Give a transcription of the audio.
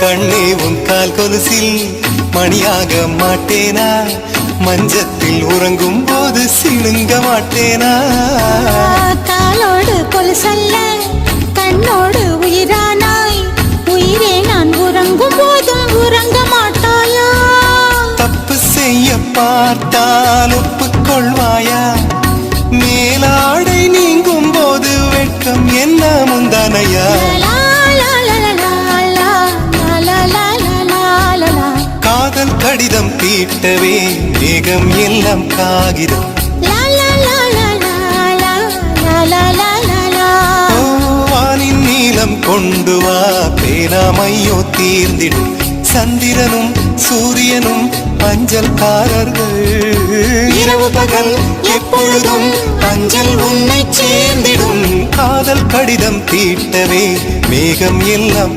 கண்ணே உன் கால் கொலுசில் மணியாக மாட்டேனா? மஞ்சத்தில் உறங்கும் போது சிணுங்க மாட்டேனா? காலோடு கொலுசல்ல கண்ணோடு உயிரானாய், உயிரே நான் உறங்கும் போதும் உறங்க மாட்டாயா? தப்பு செய்ய பார்த்தால் ஒப்புக்கொள்வாயா? மேலாடை நீங்கும் போது வெட்கம் என்ன முந்தானையா? காதல் கடிதம் தீட்டவே மேகம் எல்லாம் காகிதம். வானின் நீளம் கொண்டு வா, பேராமையோ தீர்ந்திடும். சந்திரனும் சூரியனும் அஞ்சல்காரர்கள். இரவு பகல் எப்பொழுதும் அஞ்சல் உன்னை சேர்ந்திடும். காதல் கடிதம் தீட்டவே மேகம் எல்லாம்